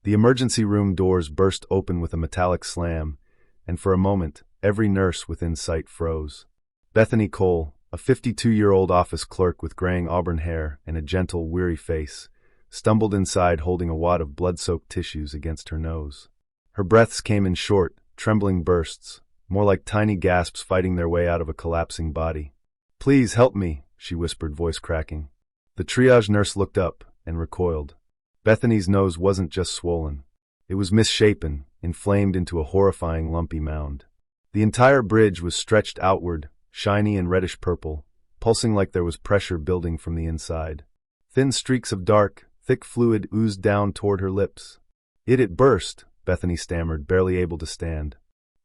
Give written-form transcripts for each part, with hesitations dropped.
The emergency room doors burst open with a metallic slam, and for a moment, every nurse within sight froze. Bethany Cole, a 52-year-old office clerk with graying auburn hair and a gentle, weary face, stumbled inside holding a wad of blood-soaked tissues against her nose. Her breaths came in short, trembling bursts, more like tiny gasps fighting their way out of a collapsing body. "Please help me," she whispered, voice cracking. The triage nurse looked up and recoiled. Bethany's nose wasn't just swollen. It was misshapen, inflamed into a horrifying lumpy mound. The entire bridge was stretched outward, shiny and reddish-purple, pulsing like there was pressure building from the inside. Thin streaks of dark, thick fluid oozed down toward her lips. It burst," Bethany stammered, barely able to stand.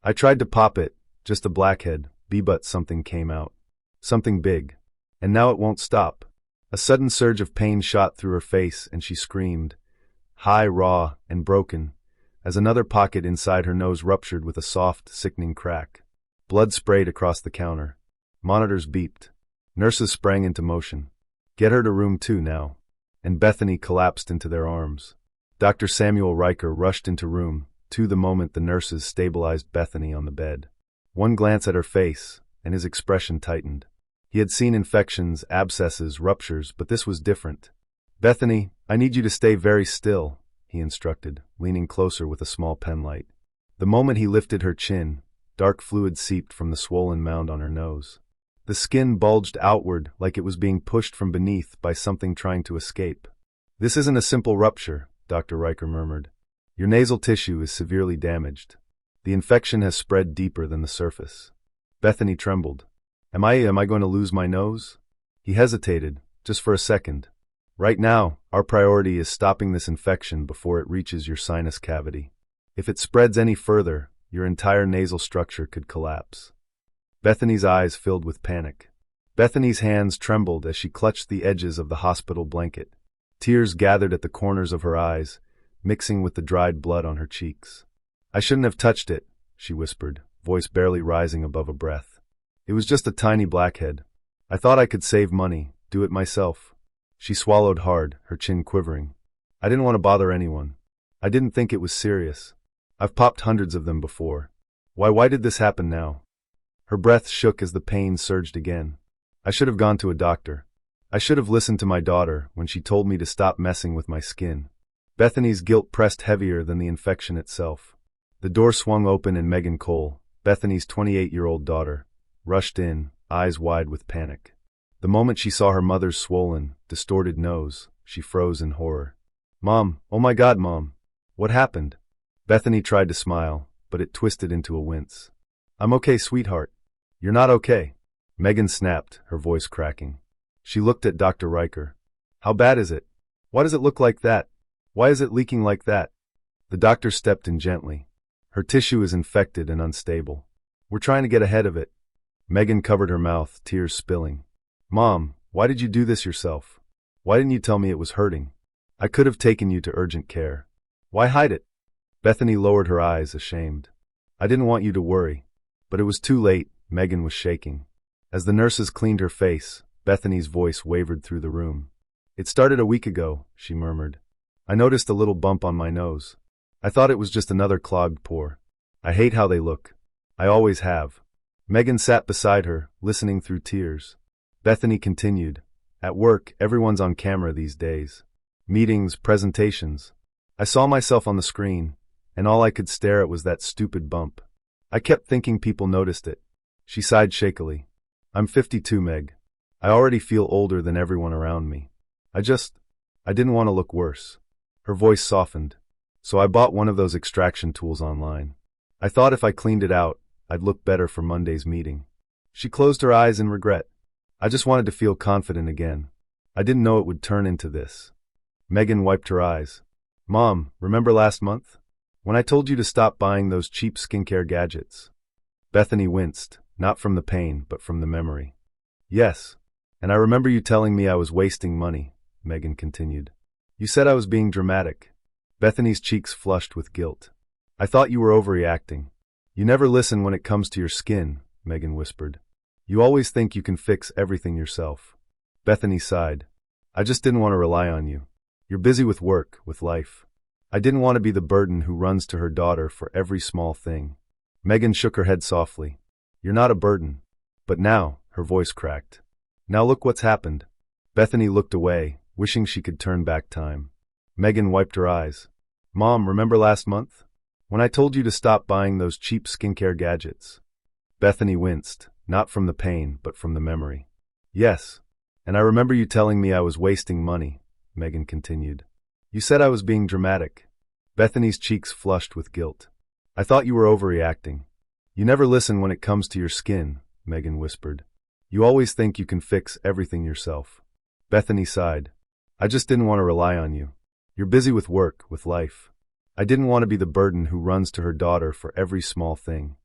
"I tried to pop it, just a blackhead, but something came out. Something big. And now it won't stop." A sudden surge of pain shot through her face and she screamed, high, raw, and broken, as another pocket inside her nose ruptured with a soft, sickening crack. Blood sprayed across the counter. Monitors beeped. Nurses sprang into motion. "Get her to room 2 now." And Bethany collapsed into their arms. Dr. Samuel Riker rushed into room 2 the moment the nurses stabilized Bethany on the bed. One glance at her face, and his expression tightened. He had seen infections, abscesses, ruptures, but this was different. "Bethany, I need you to stay very still," he instructed, leaning closer with a small penlight. The moment he lifted her chin, dark fluid seeped from the swollen mound on her nose. The skin bulged outward like it was being pushed from beneath by something trying to escape. "This isn't a simple rupture," Dr. Riker murmured. "Your nasal tissue is severely damaged. The infection has spread deeper than the surface." Bethany trembled. Am I going to lose my nose?" He hesitated, just for a second. "Right now, our priority is stopping this infection before it reaches your sinus cavity. If it spreads any further, your entire nasal structure could collapse." Bethany's eyes filled with panic. Bethany's hands trembled as she clutched the edges of the hospital blanket. Tears gathered at the corners of her eyes, mixing with the dried blood on her cheeks. "I shouldn't have touched it," she whispered, voice barely rising above a breath. "It was just a tiny blackhead. I thought I could save money, do it myself." She swallowed hard, her chin quivering. "I didn't want to bother anyone. I didn't think it was serious. I've popped hundreds of them before. Why did this happen now?" Her breath shook as the pain surged again. "I should have gone to a doctor. I should have listened to my daughter when she told me to stop messing with my skin." Bethany's guilt pressed heavier than the infection itself. The door swung open and Megan Cole, Bethany's 28-year-old daughter, rushed in, eyes wide with panic. The moment she saw her mother's swollen, distorted nose, she froze in horror. "Mom, oh my God, Mom. What happened?" Bethany tried to smile, but it twisted into a wince. "I'm okay, sweetheart." "You're not okay." Megan snapped, her voice cracking. She looked at Dr. Riker. "How bad is it? Why does it look like that? Why is it leaking like that?" The doctor stepped in gently. "Her tissue is infected and unstable. We're trying to get ahead of it." Megan covered her mouth, tears spilling. "Mom, why did you do this yourself? Why didn't you tell me it was hurting? I could have taken you to urgent care. Why hide it?" Bethany lowered her eyes, ashamed. "I didn't want you to worry." But it was too late, Megan was shaking. As the nurses cleaned her face, Bethany's voice wavered through the room. "It started a week ago," she murmured. "I noticed a little bump on my nose. I thought it was just another clogged pore. I hate how they look. I always have." Megan sat beside her, listening through tears. Bethany continued, "At work, everyone's on camera these days. Meetings, presentations. I saw myself on the screen, and all I could stare at was that stupid bump. I kept thinking people noticed it." She sighed shakily. "I'm 52, Meg. I already feel older than everyone around me. I didn't want to look worse." Her voice softened. "So I bought one of those extraction tools online. I thought if I cleaned it out, I'd look better for Monday's meeting." She closed her eyes in regret. "I just wanted to feel confident again. I didn't know it would turn into this." Megan wiped her eyes. "Mom, remember last month? When I told you to stop buying those cheap skincare gadgets?" Bethany winced, not from the pain, but from the memory. "Yes. And I remember you telling me I was wasting money," Megan continued. "You said I was being dramatic." Bethany's cheeks flushed with guilt. "I thought you were overreacting. You never listen when it comes to your skin," Megan whispered. "You always think you can fix everything yourself." Bethany sighed. "I just didn't want to rely on you. You're busy with work, with life. I didn't want to be the burden who runs to her daughter for every small thing. Megan shook her head softly. You're not a burden. But now, her voice cracked. Now look what's happened. Bethany looked away, wishing she could turn back time. Megan wiped her eyes. Mom, remember last month? When I told you to stop buying those cheap skincare gadgets? Bethany winced, not from the pain, but from the memory. Yes. And I remember you telling me I was wasting money, Megan continued. You said I was being dramatic. Bethany's cheeks flushed with guilt. I thought you were overreacting. You never listen when it comes to your skin, Megan whispered. You always think you can fix everything yourself. Bethany sighed. I just didn't want to rely on you. You're busy with work, with life. I didn't want to be the burden who runs to her daughter for every small thing.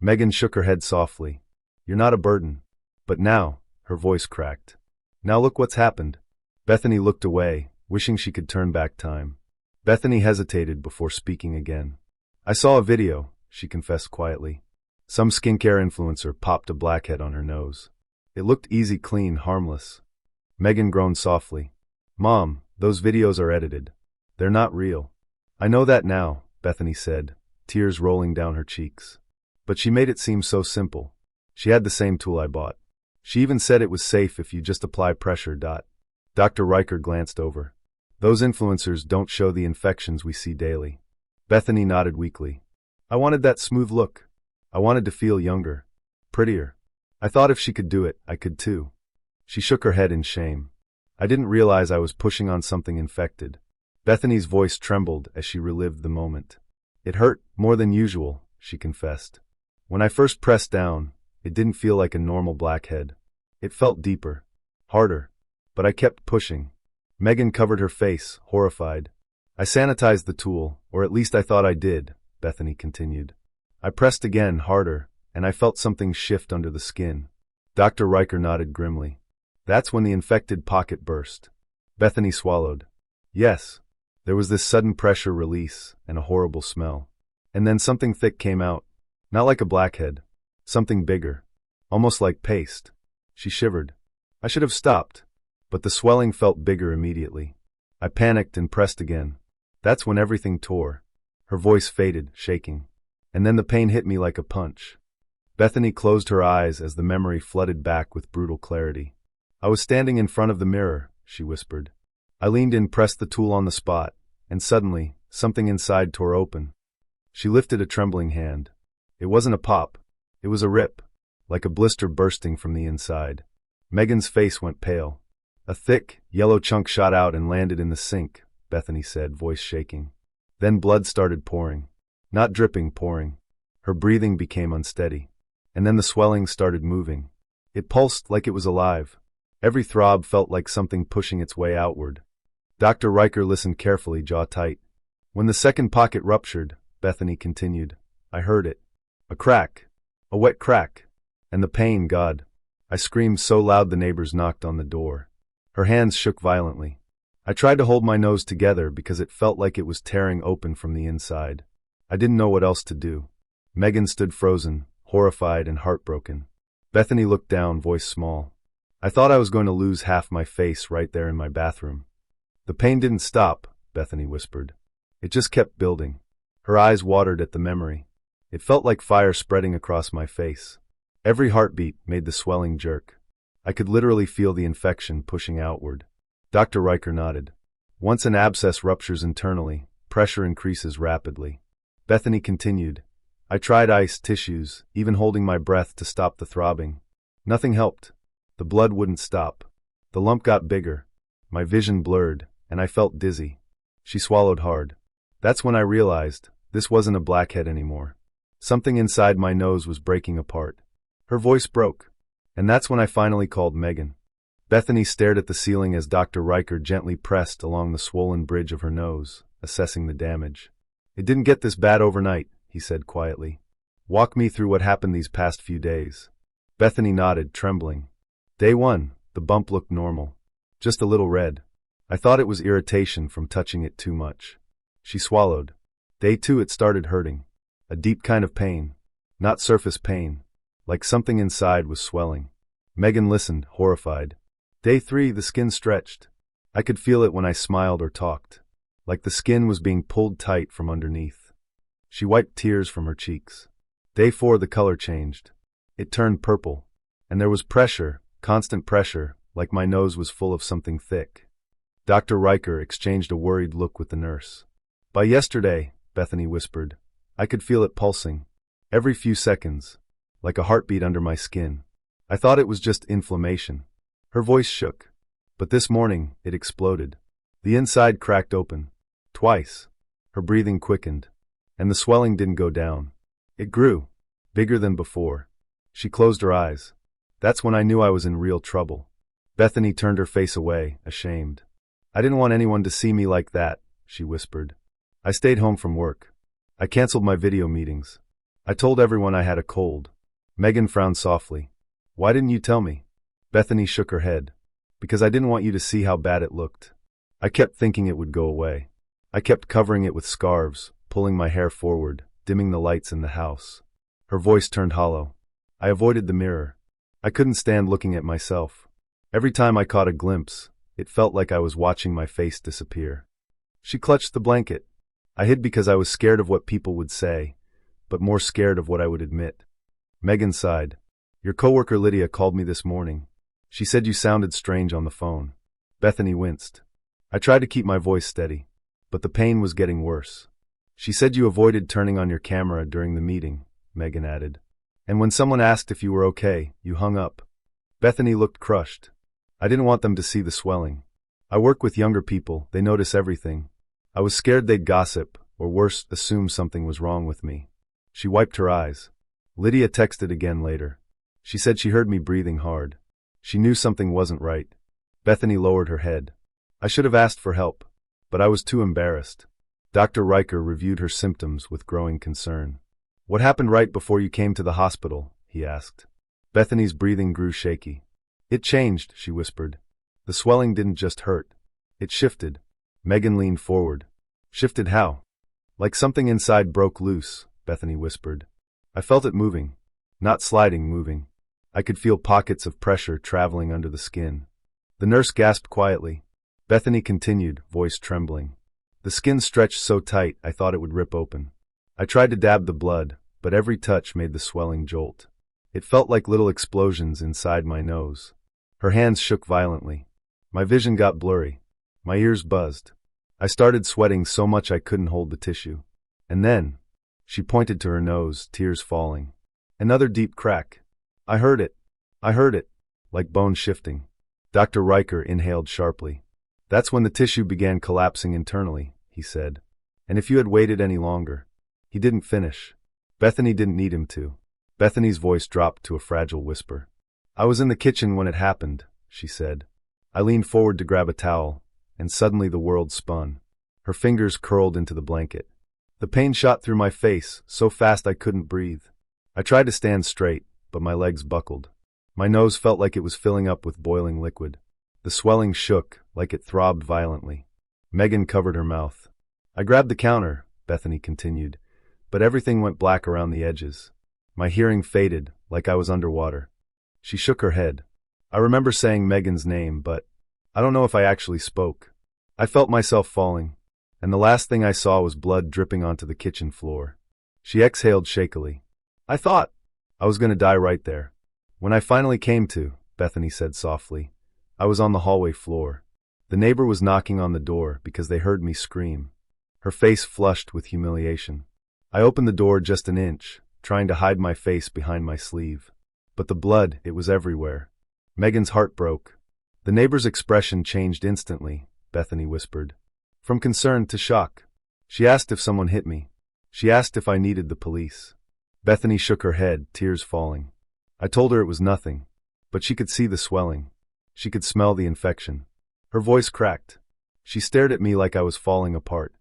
Megan shook her head softly. You're not a burden. But now, her voice cracked. Now look what's happened. Bethany looked away, wishing she could turn back time. Bethany hesitated before speaking again. I saw a video, she confessed quietly. Some skincare influencer popped a blackhead on her nose. It looked easy, clean, harmless. Megan groaned softly. Mom, those videos are edited. They're not real. I know that now, Bethany said, tears rolling down her cheeks. But she made it seem so simple. She had the same tool I bought. She even said it was safe if you just apply pressure. Dr. Riker glanced over. Those influencers don't show the infections we see daily. Bethany nodded weakly. I wanted that smooth look. I wanted to feel younger, prettier. I thought if she could do it, I could too. She shook her head in shame. I didn't realize I was pushing on something infected. Bethany's voice trembled as she relived the moment. It hurt more than usual, she confessed. When I first pressed down, it didn't feel like a normal blackhead. It felt deeper, harder, but I kept pushing. Megan covered her face, horrified. I sanitized the tool, or at least I thought I did, Bethany continued. I pressed again, harder, and I felt something shift under the skin. Dr. Riker nodded grimly. That's when the infected pocket burst. Bethany swallowed. Yes. There was this sudden pressure release and a horrible smell. And then something thick came out. Not like a blackhead. Something bigger. Almost like paste. She shivered. I should have stopped. But the swelling felt bigger immediately. I panicked and pressed again. That's when everything tore. Her voice faded, shaking. And then the pain hit me like a punch. Bethany closed her eyes as the memory flooded back with brutal clarity. I was standing in front of the mirror, she whispered. I leaned in, pressed the tool on the spot, and suddenly, something inside tore open. She lifted a trembling hand. It wasn't a pop. It was a rip, like a blister bursting from the inside. Megan's face went pale. A thick, yellow chunk shot out and landed in the sink, Bethany said, voice shaking. Then blood started pouring. Not dripping, pouring. Her breathing became unsteady. And then the swelling started moving. It pulsed like it was alive. Every throb felt like something pushing its way outward. Dr. Riker listened carefully, jaw tight. When the second pocket ruptured, Bethany continued, I heard it. A crack. A wet crack. And the pain, God. I screamed so loud the neighbors knocked on the door. Her hands shook violently. I tried to hold my nose together because it felt like it was tearing open from the inside. I didn't know what else to do. Megan stood frozen, horrified and heartbroken. Bethany looked down, voice small. I thought I was going to lose half my face right there in my bathroom. The pain didn't stop, Bethany whispered. It just kept building. Her eyes watered at the memory. It felt like fire spreading across my face. Every heartbeat made the swelling jerk. I could literally feel the infection pushing outward. Dr. Riker nodded. Once an abscess ruptures internally, pressure increases rapidly. Bethany continued. I tried ice, tissues, even holding my breath to stop the throbbing. Nothing helped. The blood wouldn't stop. The lump got bigger. My vision blurred, and I felt dizzy. She swallowed hard. That's when I realized this wasn't a blackhead anymore. Something inside my nose was breaking apart. Her voice broke. And that's when I finally called Megan. Bethany stared at the ceiling as Dr. Riker gently pressed along the swollen bridge of her nose, assessing the damage. It didn't get this bad overnight, he said quietly. Walk me through what happened these past few days. Bethany nodded, trembling. Day 1, the bump looked normal. Just a little red. I thought it was irritation from touching it too much. She swallowed. Day 2, it started hurting. A deep kind of pain. Not surface pain. Like something inside was swelling. Megan listened, horrified. Day 3, the skin stretched. I could feel it when I smiled or talked. like the skin was being pulled tight from underneath. She wiped tears from her cheeks. Day 4, the color changed. It turned purple. And there was pressure, constant pressure, like my nose was full of something thick. Dr. Riker exchanged a worried look with the nurse. By yesterday, Bethany whispered, I could feel it pulsing. Every few seconds. Like a heartbeat under my skin. I thought it was just inflammation. Her voice shook. But this morning, it exploded. The inside cracked open. Twice. Her breathing quickened. And the swelling didn't go down. It grew. Bigger than before. She closed her eyes. That's when I knew I was in real trouble. Bethany turned her face away, ashamed. I didn't want anyone to see me like that, she whispered. I stayed home from work. I canceled my video meetings. I told everyone I had a cold. Megan frowned softly. Why didn't you tell me? Bethany shook her head. Because I didn't want you to see how bad it looked. I kept thinking it would go away. I kept covering it with scarves, pulling my hair forward, dimming the lights in the house. Her voice turned hollow. I avoided the mirror. I couldn't stand looking at myself. Every time I caught a glimpse, it felt like I was watching my face disappear. She clutched the blanket. I hid because I was scared of what people would say, but more scared of what I would admit. Megan sighed. Your coworker Lydia called me this morning. She said you sounded strange on the phone. Bethany winced. I tried to keep my voice steady, but the pain was getting worse. She said you avoided turning on your camera during the meeting, Megan added. And when someone asked if you were okay, you hung up. Bethany looked crushed. I didn't want them to see the swelling. I work with younger people, they notice everything. I was scared they'd gossip, or worse, assume something was wrong with me. She wiped her eyes. Lydia texted again later. She said she heard me breathing hard. She knew something wasn't right. Bethany lowered her head. I should have asked for help, but I was too embarrassed. Dr. Riker reviewed her symptoms with growing concern. What happened right before you came to the hospital? He asked. Bethany's breathing grew shaky. It changed, she whispered. The swelling didn't just hurt. It shifted. Megan leaned forward. Shifted how? Like something inside broke loose, Bethany whispered. I felt it moving. Not sliding, moving. I could feel pockets of pressure traveling under the skin. The nurse gasped quietly. Bethany continued, voice trembling. The skin stretched so tight I thought it would rip open. I tried to dab the blood, but every touch made the swelling jolt. It felt like little explosions inside my nose. Her hands shook violently. My vision got blurry. My ears buzzed. I started sweating so much I couldn't hold the tissue. And then, she pointed to her nose, tears falling. Another deep crack. I heard it. I heard it. Like bone shifting. Dr. Riker inhaled sharply. That's when the tissue began collapsing internally, he said. And if you had waited any longer. He didn't finish. Bethany didn't need him to. Bethany's voice dropped to a fragile whisper. I was in the kitchen when it happened, she said. I leaned forward to grab a towel, and suddenly the world spun. Her fingers curled into the blanket. The pain shot through my face, so fast I couldn't breathe. I tried to stand straight, but my legs buckled. My nose felt like it was filling up with boiling liquid. The swelling shook, like it throbbed violently. Megan covered her mouth. I grabbed the counter, Bethany continued, but everything went black around the edges. My hearing faded, like I was underwater. She shook her head. I remember saying Megan's name, but I don't know if I actually spoke. I felt myself falling, and the last thing I saw was blood dripping onto the kitchen floor. She exhaled shakily. I thought I was going to die right there. When I finally came to, Bethany said softly, I was on the hallway floor. The neighbor was knocking on the door because they heard me scream. Her face flushed with humiliation. I opened the door just an inch, trying to hide my face behind my sleeve. But the blood, it was everywhere. Megan's heart broke. The neighbor's expression changed instantly, Bethany whispered. From concern to shock. She asked if someone hit me. She asked if I needed the police. Bethany shook her head, tears falling. I told her it was nothing, but she could see the swelling. She could smell the infection. Her voice cracked. She stared at me like I was falling apart.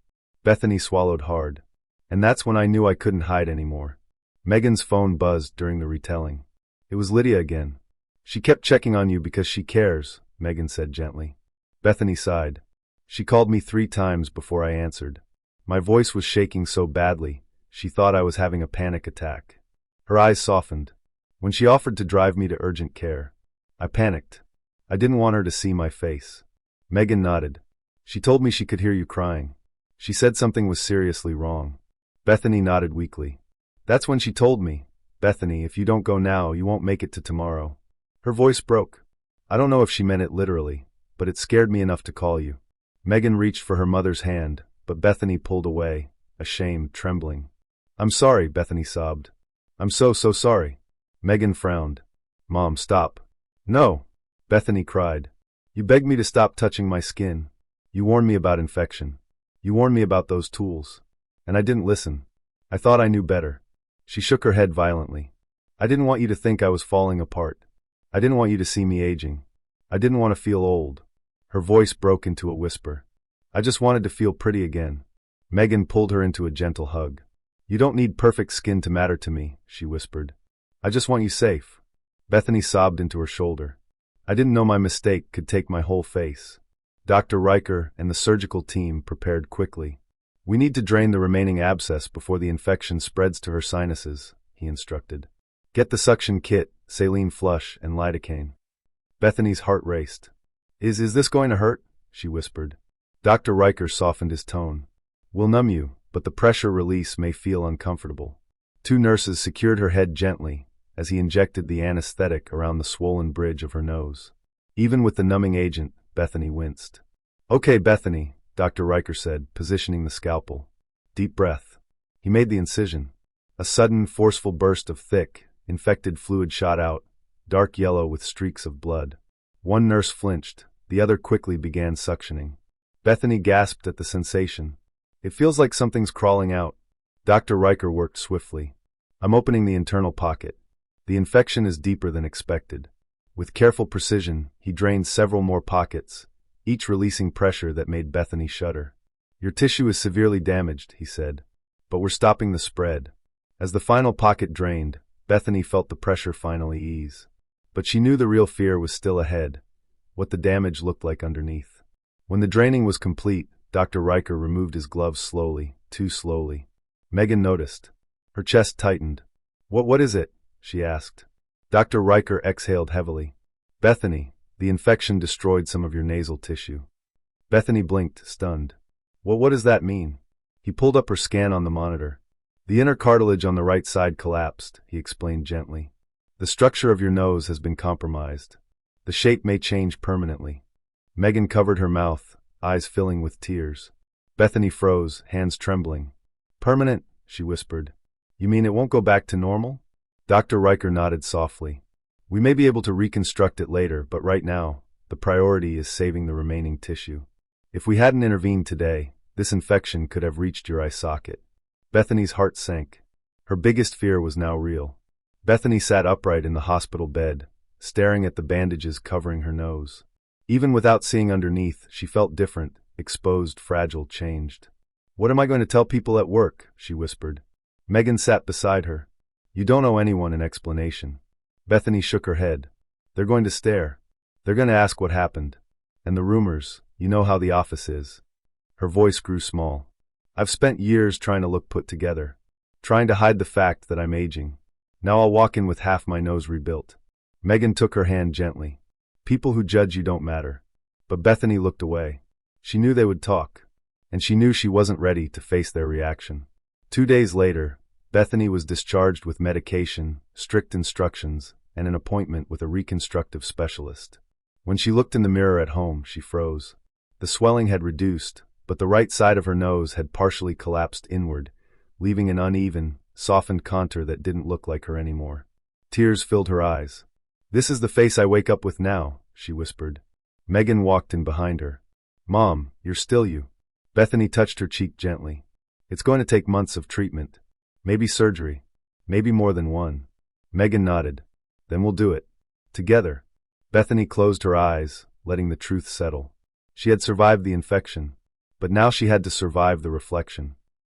Bethany swallowed hard. And that's when I knew I couldn't hide anymore. Megan's phone buzzed during the retelling. It was Lydia again. She kept checking on you because she cares, Megan said gently. Bethany sighed. She called me 3 times before I answered. My voice was shaking so badly, she thought I was having a panic attack. Her eyes softened. When she offered to drive me to urgent care, I panicked. I didn't want her to see my face. Megan nodded. She told me she could hear you crying. She said something was seriously wrong. Bethany nodded weakly. That's when she told me, Bethany, if you don't go now, you won't make it to tomorrow. Her voice broke. I don't know if she meant it literally, but it scared me enough to call you. Megan reached for her mother's hand, but Bethany pulled away, ashamed, trembling. I'm sorry, Bethany sobbed. I'm so sorry. Megan frowned. Mom, stop. No, Bethany cried. You begged me to stop touching my skin. You warned me about infection. You warned me about those tools. And I didn't listen. I thought I knew better. She shook her head violently. I didn't want you to think I was falling apart. I didn't want you to see me aging. I didn't want to feel old. Her voice broke into a whisper. I just wanted to feel pretty again. Megan pulled her into a gentle hug. You don't need perfect skin to matter to me, she whispered. I just want you safe. Bethany sobbed into her shoulder. I didn't know my mistake could take my whole face. Dr. Riker and the surgical team prepared quickly. We need to drain the remaining abscess before the infection spreads to her sinuses, he instructed. Get the suction kit, saline flush, and lidocaine. Bethany's heart raced. Is this going to hurt? She whispered. Dr. Riker softened his tone. We'll numb you, but the pressure release may feel uncomfortable. Two nurses secured her head gently as he injected the anesthetic around the swollen bridge of her nose. Even with the numbing agent, Bethany winced. Okay, Bethany, Dr. Riker said, positioning the scalpel. Deep breath. He made the incision. A sudden, forceful burst of thick, infected fluid shot out, dark yellow with streaks of blood. One nurse flinched, the other quickly began suctioning. Bethany gasped at the sensation. It feels like something's crawling out. Dr. Riker worked swiftly. I'm opening the internal pocket. The infection is deeper than expected. With careful precision, he drained several more pockets, each releasing pressure that made Bethany shudder. Your tissue is severely damaged, he said, but we're stopping the spread. As the final pocket drained, Bethany felt the pressure finally ease. But she knew the real fear was still ahead, what the damage looked like underneath. When the draining was complete, Dr. Riker removed his gloves slowly, too slowly. Megan noticed. Her chest tightened. What is it? She asked. Dr. Riker exhaled heavily. Bethany, the infection destroyed some of your nasal tissue. Bethany blinked, stunned. What does that mean? He pulled up her scan on the monitor. The inner cartilage on the right side collapsed, he explained gently. The structure of your nose has been compromised. The shape may change permanently. Megan covered her mouth, eyes filling with tears. Bethany froze, hands trembling. Permanent, she whispered. You mean it won't go back to normal? Dr. Riker nodded softly. We may be able to reconstruct it later, but right now, the priority is saving the remaining tissue. If we hadn't intervened today, this infection could have reached your eye socket. Bethany's heart sank. Her biggest fear was now real. Bethany sat upright in the hospital bed, staring at the bandages covering her nose. Even without seeing underneath, she felt different, exposed, fragile, changed. What am I going to tell people at work? She whispered. Megan sat beside her. You don't owe anyone an explanation. Bethany shook her head. They're going to stare. They're going to ask what happened. And the rumors, you know how the office is. Her voice grew small. I've spent years trying to look put together, trying to hide the fact that I'm aging. Now I'll walk in with half my nose rebuilt. Megan took her hand gently. People who judge you don't matter. But Bethany looked away. She knew they would talk, and she knew she wasn't ready to face their reaction. 2 days later, Bethany was discharged with medication, strict instructions, and an appointment with a reconstructive specialist. When she looked in the mirror at home, she froze. The swelling had reduced, but the right side of her nose had partially collapsed inward, leaving an uneven, softened contour that didn't look like her anymore. Tears filled her eyes. This is the face I wake up with now, she whispered. Megan walked in behind her. Mom, you're still you. Bethany touched her cheek gently. It's going to take months of treatment. Maybe surgery. Maybe more than one. Megan nodded. Then we'll do it. Together. Bethany closed her eyes, letting the truth settle. She had survived the infection, but now she had to survive the reflection.